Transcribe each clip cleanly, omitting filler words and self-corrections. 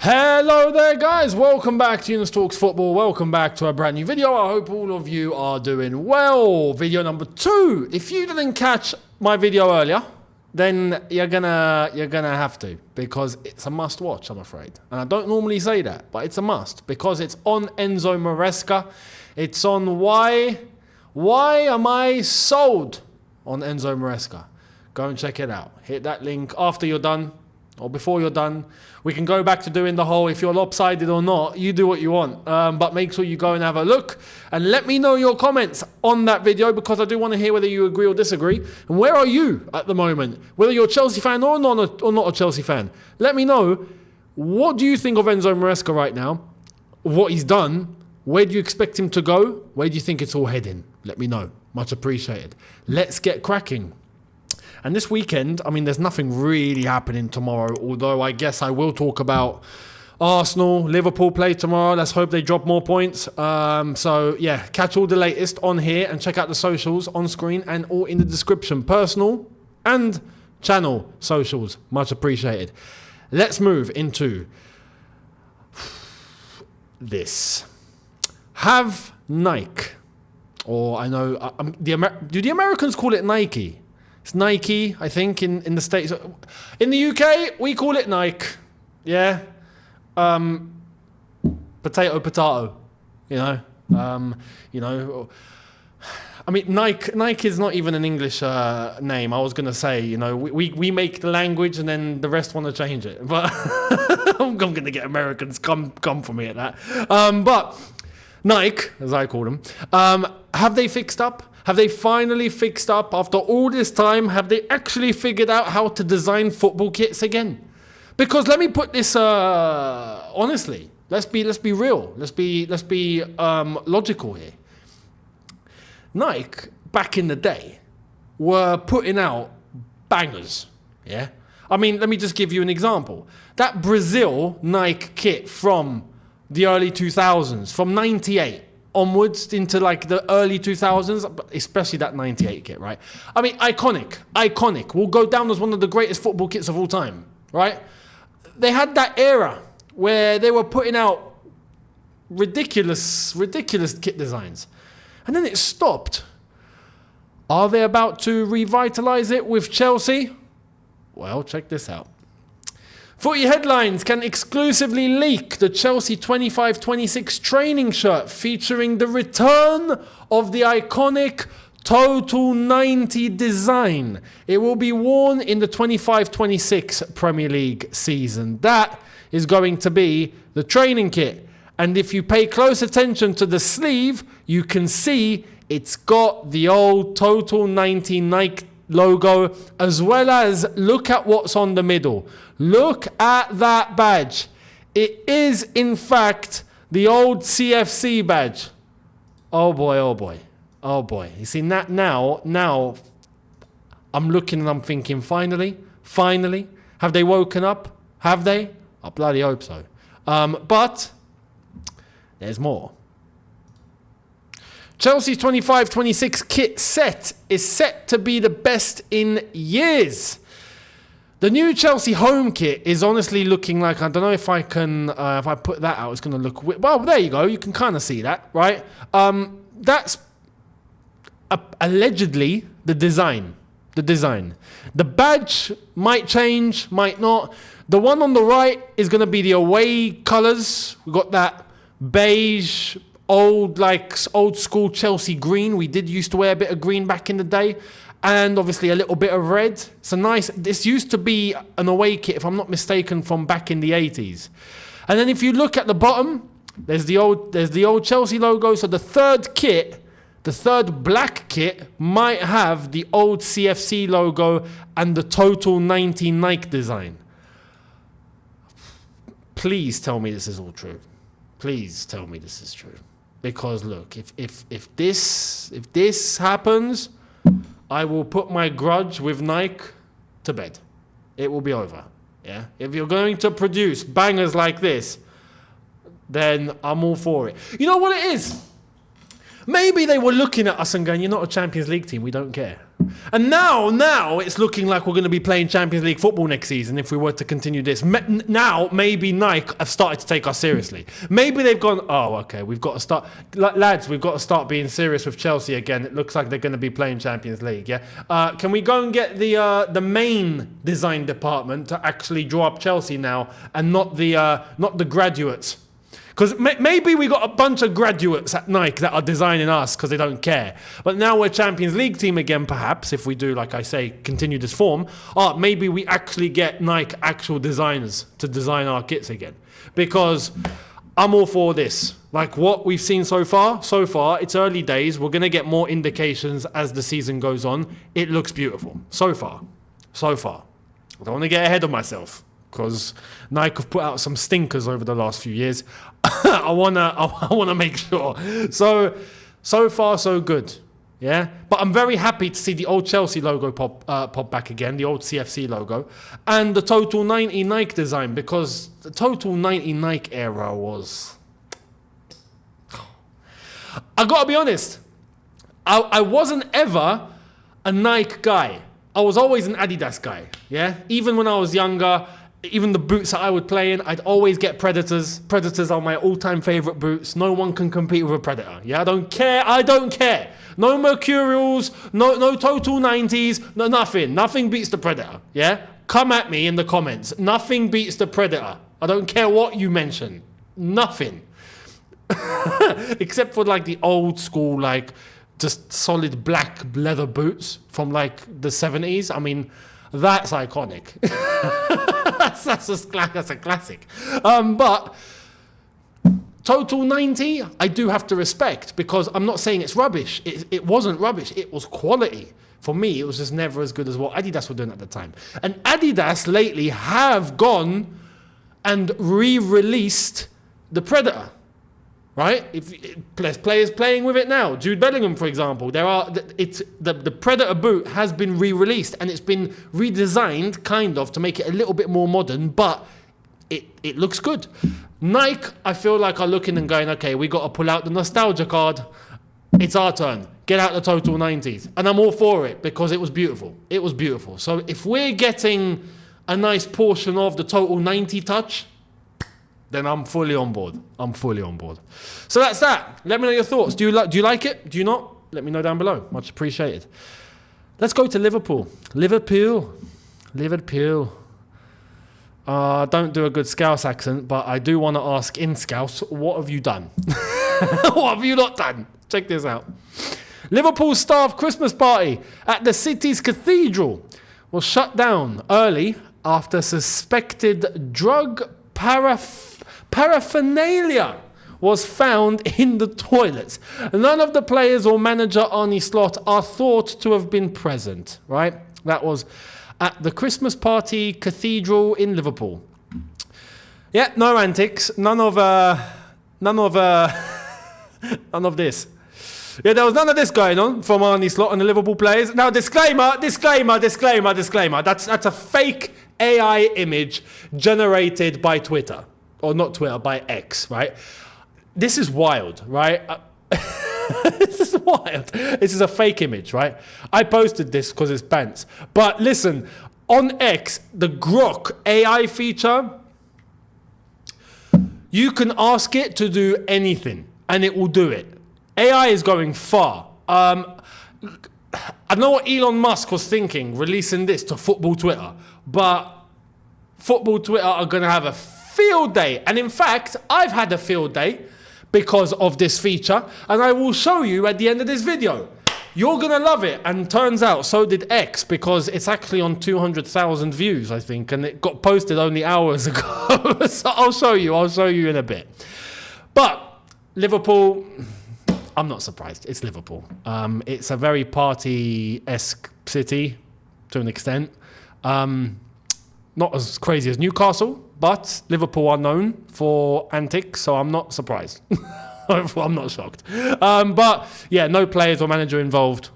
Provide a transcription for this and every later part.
Hello there guys, welcome back to Younes Talks Football, welcome back to a brand new video. I hope all of you are doing well. Video number 2. If you didn't catch my video earlier, then you're gonna have to, because it's a must watch, I'm afraid. And I don't normally say that, but it's a must, because it's on Enzo Maresca. It's on why am I sold on Enzo Maresca. Go and check it out. Hit that link after you're done, or before you're done. We can go back to doing the whole, if you're lopsided or not, you do what you want. But make sure you go and have a look. And let me know your comments on that video, because I do want to hear whether you agree or disagree. And where are you at the moment? Whether you're a Chelsea fan or not a Chelsea fan. Let me know, what do you think of Enzo Maresca right now? What he's done? Where do you expect him to go? Where do you think it's all heading? Let me know. Much appreciated. Let's get cracking. And this weekend, I mean, there's nothing really happening tomorrow, although I guess I will talk about Arsenal. Liverpool play tomorrow. Let's hope they drop more points. So, yeah, catch all the latest on here and check out the socials on screen and all in the description. Personal and channel socials. Much appreciated. Let's move into this. Have Nike, or I know, do the Americans call it Nike? It's Nike, I think, in the States. In the UK, we call it Nike. Yeah. Potato. You know. I mean, Nike is not even an English name. I was going to say, you know, we make the language and then the rest want to change it. But I'm going to get Americans come for me at that. But Nike, as I call them, have they fixed up? Have they finally fixed up after all this time? Have they actually figured out how to design football kits again? Because let me put this honestly. Let's be real. Let's be logical here. Nike back in the day were putting out bangers. Yeah. I mean, let me just give you an example. That Brazil Nike kit from the early 2000s, from 98. Onwards into like the early 2000s, especially that 98 kit, right? I mean, iconic. Will go down as one of the greatest football kits of all time, right? They had that era where they were putting out ridiculous kit designs. And then it stopped. Are they about to revitalize it with Chelsea? Well, check this out. Footy Headlines can exclusively leak the Chelsea 25-26 training shirt featuring the return of the iconic Total 90 design. It will be worn in the 25-26 Premier League season. That is going to be the training kit. And if you pay close attention to the sleeve, you can see it's got the old Total 90 Nike logo, as well as look at what's on the middle. Look at that badge. It is in fact the old CFC badge. Oh boy. You see that now I'm looking and I'm thinking, finally, have they woken up? Have they? I bloody hope so. But there's more. Chelsea's 25-26 kit set is set to be the best in years. The new Chelsea home kit is honestly looking like, I don't know if I can, if I put that out, it's going to look, well, there you go. You can kind of see that, right? That's allegedly the design. The badge might change, might not. The one on the right is going to be the away colours. We've got that beige, old school Chelsea green. We did used to wear a bit of green back in the day, and obviously a little bit of red. It's a nice. This used to be an away kit, if I'm not mistaken, from back in the 80s. And then if you look at the bottom, there's the old Chelsea logo. So the third black kit might have the old CFC logo and the Total 90 Nike design. Please tell me this is all true. Please tell me this is true. Because look, if this happens, I will put my grudge with Nike to bed. It will be over. Yeah. If you're going to produce bangers like this, then I'm all for it. You know what it is? Maybe they were looking at us and going, you're not a Champions League team, we don't care. And now it's looking like we're going to be playing Champions League football next season if we were to continue this. Now, maybe Nike have started to take us seriously. Maybe they've gone, oh, okay, we've got to start... Lads, we've got to start being serious with Chelsea again. It looks like they're going to be playing Champions League, yeah? Can we go and get the main design department to actually draw up Chelsea now and not the graduates? Because maybe we got a bunch of graduates at Nike that are designing us because they don't care. But now we're Champions League team again, perhaps, if we do, like I say, continue this form. Maybe we actually get Nike actual designers to design our kits again. Because I'm all for this. Like what we've seen so far, it's early days. We're going to get more indications as the season goes on. It looks beautiful. So far. I don't want to get ahead of myself, because Nike have put out some stinkers over the last few years. I wanna make sure. So far so good, yeah. But I'm very happy to see the old Chelsea logo pop back again, the old CFC logo, and the Total 90 Nike design, because the Total 90 Nike era was. I gotta be honest, I wasn't ever a Nike guy. I was always an Adidas guy, yeah. Even when I was younger. Even the boots that I would play in, I'd always get Predators. Predators are my all-time favourite boots. No one can compete with a Predator. Yeah, I don't care. No Mercurials, no Total 90s, no nothing. Nothing beats the Predator. Yeah? Come at me in the comments. Nothing beats the Predator. I don't care what you mention. Nothing. Except for like the old school, like just solid black leather boots from like the 70s. I mean, that's iconic. That's a classic. But Total 90, I do have to respect, because I'm not saying it's rubbish. It wasn't rubbish. It was quality. For me, it was just never as good as what Adidas were doing at the time. And Adidas lately have gone and re-released the Predator. Right? There's players playing with it now. Jude Bellingham, for example. The Predator boot has been re-released, and it's been redesigned, kind of, to make it a little bit more modern, but it looks good. Nike, I feel like, are looking and going, okay, we got to pull out the nostalgia card. It's our turn. Get out the Total 90s. And I'm all for it, because it was beautiful. It was beautiful. So if we're getting a nice portion of the Total 90 touch, then I'm fully on board. So that's that. Let me know your thoughts. Do you like it? Do you not? Let me know down below. Much appreciated. Let's go to Liverpool. Liverpool. Don't do a good Scouse accent, but I do want to ask in Scouse, what have you done? What have you not done? Check this out. Liverpool staff Christmas party at the city's cathedral was shut down early after suspected drug paraphernalia was found in the toilets. None of the players or manager Arne Slot are thought to have been present, right? That was at the Christmas party cathedral in Liverpool. Yeah, no antics, none of this. Yeah, there was none of this going on from Arne Slot and the Liverpool players. Now, disclaimer. That's a fake AI image generated by Twitter. Or not Twitter, by X, right? This is wild, right? This is wild. This is a fake image, right? I posted this because it's pants. But listen, on X, the Grok AI feature, you can ask it to do anything, and it will do it. AI is going far. I know what Elon Musk was thinking, releasing this to football Twitter, but football Twitter are going to have a field day. And in fact, I've had a field day because of this feature, and I will show you at the end of this video. You're going to love it. And turns out, so did X, because it's actually on 200,000 views, I think, and it got posted only hours ago. So I'll show you in a bit. But Liverpool, I'm not surprised. It's Liverpool. It's a very party-esque city to an extent. Not as crazy as Newcastle, but Liverpool are known for antics, so I'm not surprised. I'm not shocked. But yeah, no players or manager involved.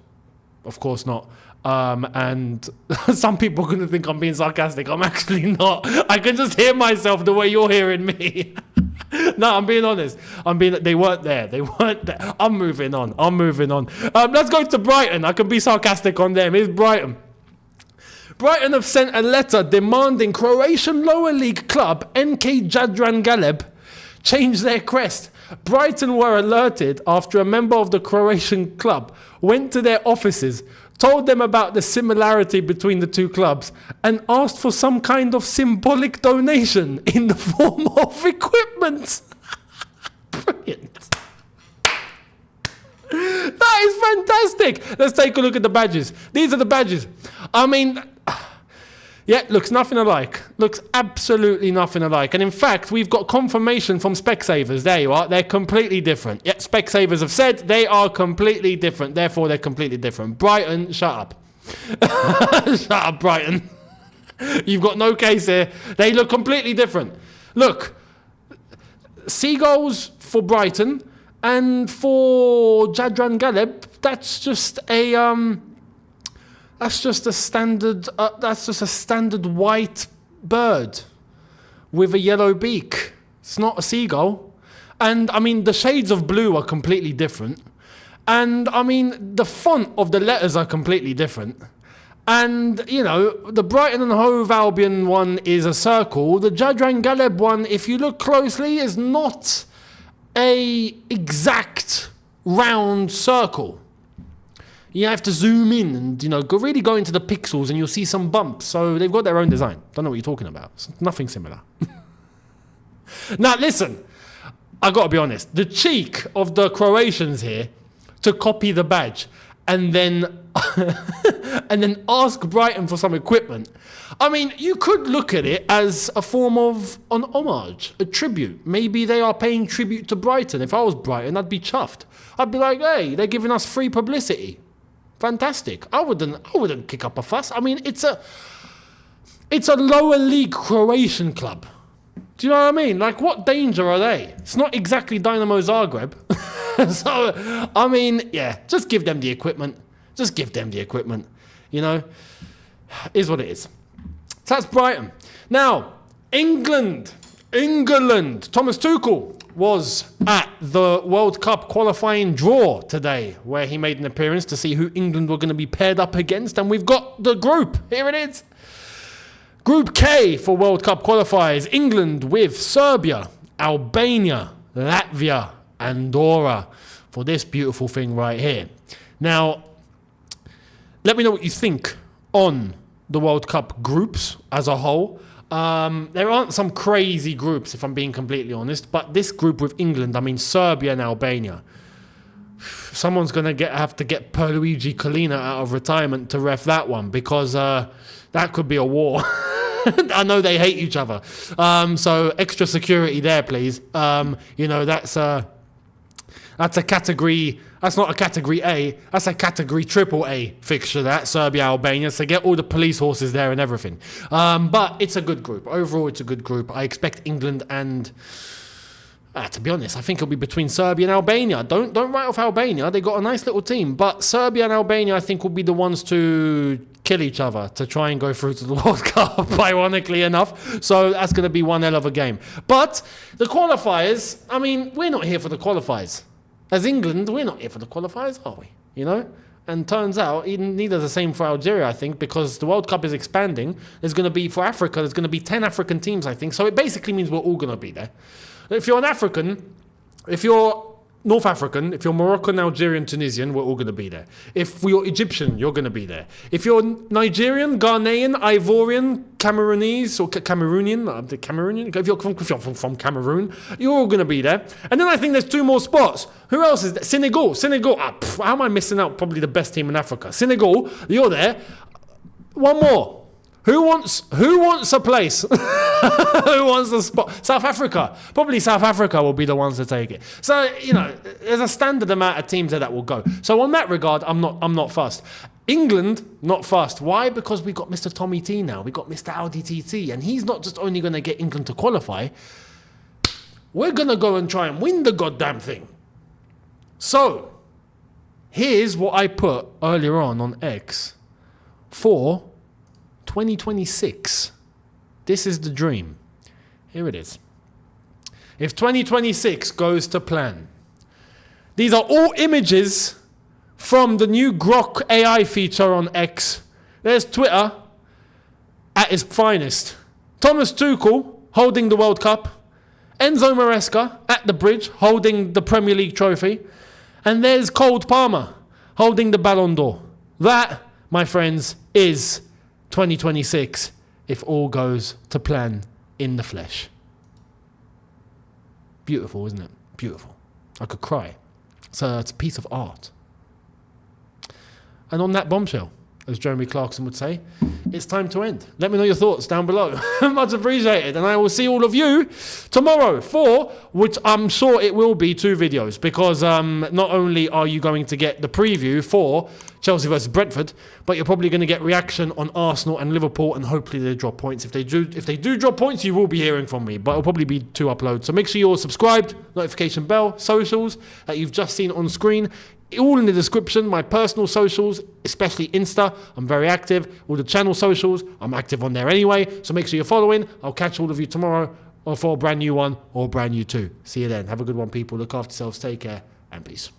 Of course not. And some people are going to think I'm being sarcastic. I'm actually not. I can just hear myself the way you're hearing me. No, I'm being honest. They weren't there. I'm moving on. Let's go to Brighton. I can be sarcastic on them. Here's Brighton. Brighton have sent a letter demanding Croatian lower league club NK Jadran Galeb change their crest. Brighton were alerted after a member of the Croatian club went to their offices, told them about the similarity between the two clubs, and asked for some kind of symbolic donation in the form of equipment. Brilliant. That is fantastic. Let's take a look at the badges. These are the badges. I mean, yeah, looks nothing alike. Looks absolutely nothing alike. And in fact, we've got confirmation from Specsavers. There you are. They're completely different. Yeah, Specsavers have said they are completely different. Therefore, they're completely different. Brighton, shut up. Shut up, Brighton. You've got no case here. They look completely different. Look, seagulls for Brighton, and for Jadran Galeb, that's just a standard white bird with a yellow beak. It's not a seagull. And I mean, the shades of blue are completely different. And I mean, the font of the letters are completely different. And, you know, the Brighton and Hove Albion one is a circle. The Jadran Galeb one, if you look closely, is not a exact round circle. You have to zoom in and, you know, really go into the pixels and you'll see some bumps. So they've got their own design. Don't know what you're talking about. It's nothing similar. Now, listen, I got to be honest. The cheek of the Croatians here to copy the badge and then ask Brighton for some equipment. I mean, you could look at it as a form of an homage, a tribute. Maybe they are paying tribute to Brighton. If I was Brighton, I'd be chuffed. I'd be like, hey, they're giving us free publicity. Fantastic. I wouldn't kick up a fuss. I mean, it's a lower league Croatian club. Do you know what I mean? Like, what danger are they? It's not exactly Dynamo Zagreb. So, I mean, yeah, just give them the equipment. You know, is what it is. So that's Brighton. Now, England. Thomas Tuchel was at the World Cup qualifying draw today, where he made an appearance to see who England were going to be paired up against. And we've got the group. Here it is. Group K for World Cup qualifiers. England with Serbia, Albania, Latvia, Andorra for this beautiful thing right here. Now, let me know what you think on the World Cup groups as a whole. There aren't some crazy groups, if I'm being completely honest, but this group with England, I mean Serbia and Albania, someone's going to have to get Pierluigi Collina out of retirement to ref that one, because that could be a war. I know they hate each other. So extra security there, please. You know, that's a category. That's not a category A. That's a category AAA fixture, that Serbia, Albania. So get all the police horses there and everything. But it's a good group. Overall, it's a good group. I expect England and, to be honest, I think it'll be between Serbia and Albania. Don't write off Albania. They got a nice little team. But Serbia and Albania, I think, will be the ones to kill each other to try and go through to the World Cup, ironically enough. So that's going to be one hell of a game. But the qualifiers, I mean, we're not here for the qualifiers. As England, we're not here for the qualifiers, are we? You know? And turns out, neither the same for Algeria, I think, because the World Cup is expanding. There's going to be, for Africa, there's going to be 10 African teams, I think. So it basically means we're all going to be there. If you're an African, if you're North African, if you're Moroccan, Algerian, Tunisian, we're all going to be there. If you're Egyptian, you're going to be there. If you're Nigerian, Ghanaian, Ivorian, Cameroonese, or Cameroonian, if you're from Cameroon, you're all going to be there. And then I think there's 2 more spots. Who else is there? Senegal. How am I missing out? Probably the best team in Africa. Senegal, you're there. One more. Who wants a place? Who wants a spot? South Africa. Probably South Africa will be the ones to take it. So, you know, there's a standard amount of teams there that will go. So on that regard, I'm not fussed. England, not fussed. Why? Because we got Mr. Tommy T now. We got Mr. Audi TT. And he's not just only going to get England to qualify. We're going to go and try and win the goddamn thing. So, here's what I put earlier on X for 2026. This is the dream. Here it is. if 2026 goes to plan. These are all images from the new Grok AI feature on X. There's Twitter at its finest. Thomas Tuchel holding the World Cup. Enzo Maresca at the bridge holding the Premier League trophy. And there's Cole Palmer holding the Ballon d'Or. That, my friends, is 2026 if all goes to plan in the flesh. Beautiful, isn't it? Beautiful. I could cry. So it's a piece of art. And on that bombshell, as Jeremy Clarkson would say, it's time to end. Let me know your thoughts down below. Much appreciated. And I will see all of you tomorrow for, which I'm sure it will be, 2 videos. Because not only are you going to get the preview for Chelsea versus Brentford, but you're probably going to get reaction on Arsenal and Liverpool, and hopefully they drop points. If they do drop points, you will be hearing from me, but it'll probably be 2 uploads. So make sure you're subscribed, notification bell, socials that you've just seen on screen. All in the description, my personal socials, especially Insta, I'm very active. All the channel socials, I'm active on there anyway. So make sure you're following. I'll catch all of you tomorrow or for a brand new one or a brand new 2. See you then. Have a good one, people. Look after yourselves. Take care and peace.